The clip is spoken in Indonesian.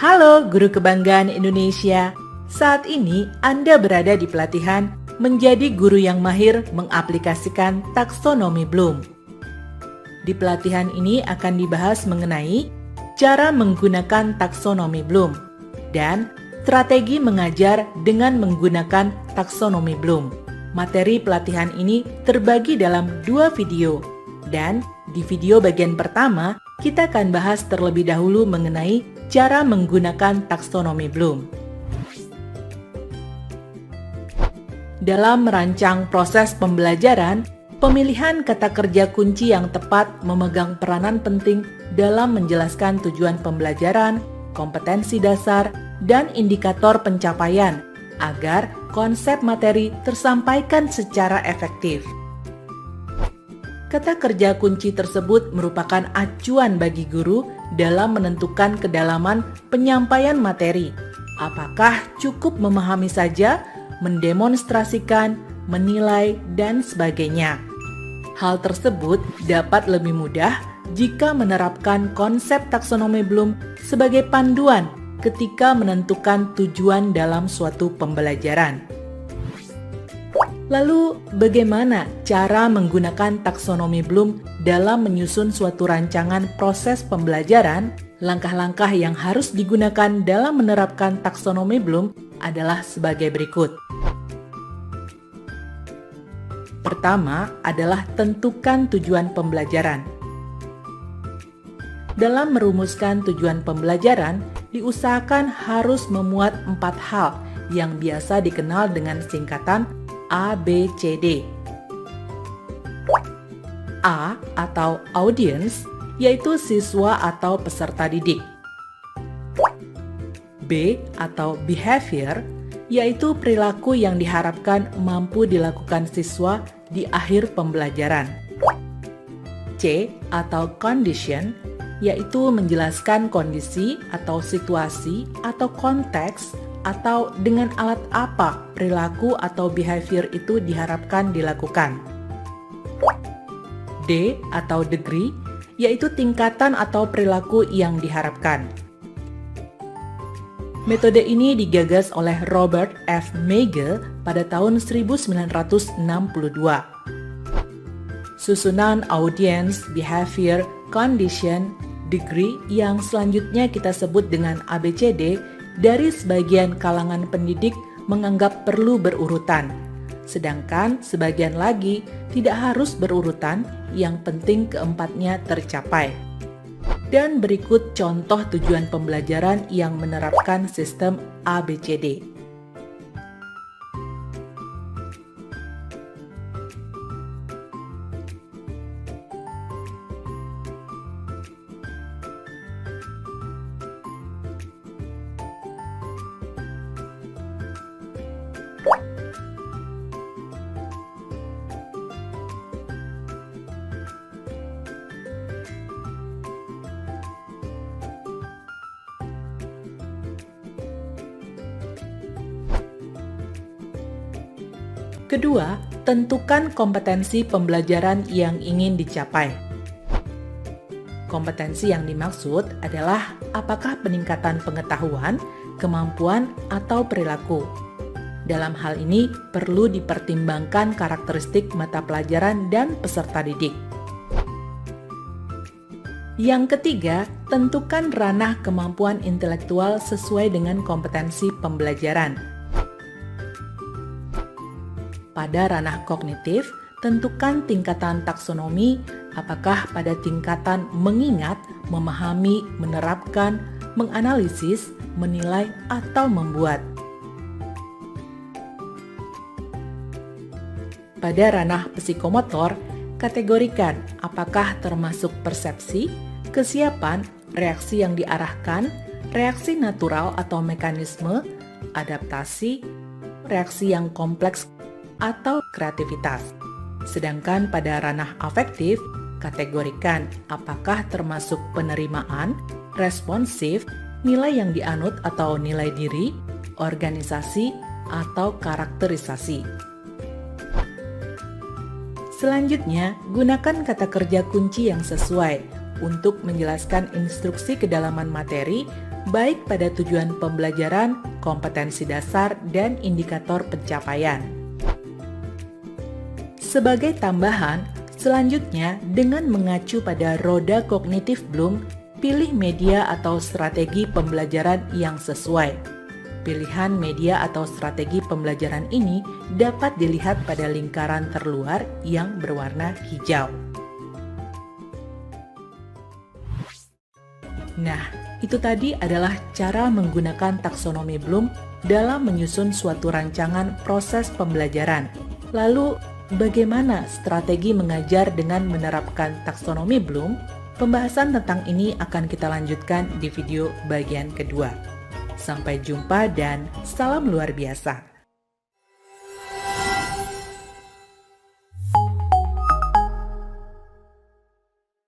Halo guru kebanggaan Indonesia. Saat ini Anda berada di pelatihan menjadi guru yang mahir mengaplikasikan taksonomi Bloom. Di pelatihan ini akan dibahas mengenai cara menggunakan taksonomi Bloom dan strategi mengajar dengan menggunakan taksonomi Bloom. Materi pelatihan ini terbagi dalam 2 video dan di video bagian pertama kita akan bahas terlebih dahulu mengenai cara menggunakan taksonomi Bloom. Dalam merancang proses pembelajaran, pemilihan kata kerja kunci yang tepat memegang peranan penting dalam menjelaskan tujuan pembelajaran, kompetensi dasar, dan indikator pencapaian agar konsep materi tersampaikan secara efektif. Kata kerja kunci tersebut merupakan acuan bagi guru dalam menentukan kedalaman penyampaian materi. Apakah cukup memahami saja, mendemonstrasikan, menilai, dan sebagainya. Hal tersebut dapat lebih mudah jika menerapkan konsep taksonomi Bloom sebagai panduan ketika menentukan tujuan dalam suatu pembelajaran. Lalu, bagaimana cara menggunakan taksonomi Bloom dalam menyusun suatu rancangan proses pembelajaran? Langkah-langkah yang harus digunakan dalam menerapkan taksonomi Bloom adalah sebagai berikut. Pertama adalah tentukan tujuan pembelajaran. Dalam merumuskan tujuan pembelajaran, diusahakan harus memuat 4 hal yang biasa dikenal dengan singkatan ABCD. A atau audience, yaitu siswa atau peserta didik. B atau behavior, yaitu perilaku yang diharapkan mampu dilakukan siswa di akhir pembelajaran. C atau condition, yaitu menjelaskan kondisi atau situasi atau konteks atau dengan alat apa perilaku atau behavior itu diharapkan dilakukan. D atau degree, yaitu tingkatan atau perilaku yang diharapkan. Metode ini digagas oleh Robert F. Meigel pada tahun 1962. Susunan audience, behavior, condition, degree yang selanjutnya kita sebut dengan ABCD dari sebagian kalangan pendidik menganggap perlu berurutan. Sedangkan sebagian lagi tidak harus berurutan, yang penting keempatnya tercapai. Dan berikut contoh tujuan pembelajaran yang menerapkan sistem ABCD. Kedua, tentukan kompetensi pembelajaran yang ingin dicapai. Kompetensi yang dimaksud adalah apakah peningkatan pengetahuan, kemampuan, atau perilaku. Dalam hal ini, perlu dipertimbangkan karakteristik mata pelajaran dan peserta didik. Yang ketiga, tentukan ranah kemampuan intelektual sesuai dengan kompetensi pembelajaran. Pada ranah kognitif, tentukan tingkatan taksonomi, apakah pada tingkatan mengingat, memahami, menerapkan, menganalisis, menilai, atau membuat. Pada ranah psikomotor, kategorikan apakah termasuk persepsi, kesiapan, reaksi yang diarahkan, reaksi natural atau mekanisme, adaptasi, reaksi yang kompleks, atau kreativitas. Sedangkan pada ranah afektif, kategorikan apakah termasuk penerimaan, responsif, nilai yang dianut atau nilai diri, organisasi, atau karakterisasi. Selanjutnya, gunakan kata kerja kunci yang sesuai untuk menjelaskan instruksi kedalaman materi baik pada tujuan pembelajaran, kompetensi dasar, dan indikator pencapaian. Sebagai tambahan, selanjutnya dengan mengacu pada roda kognitif Bloom, pilih media atau strategi pembelajaran yang sesuai. Pilihan media atau strategi pembelajaran ini dapat dilihat pada lingkaran terluar yang berwarna hijau. Nah, itu tadi adalah cara menggunakan taksonomi Bloom dalam menyusun suatu rancangan proses pembelajaran. Lalu, bagaimana strategi mengajar dengan menerapkan taksonomi Bloom? Pembahasan tentang ini akan kita lanjutkan di video bagian kedua. Sampai jumpa dan salam luar biasa.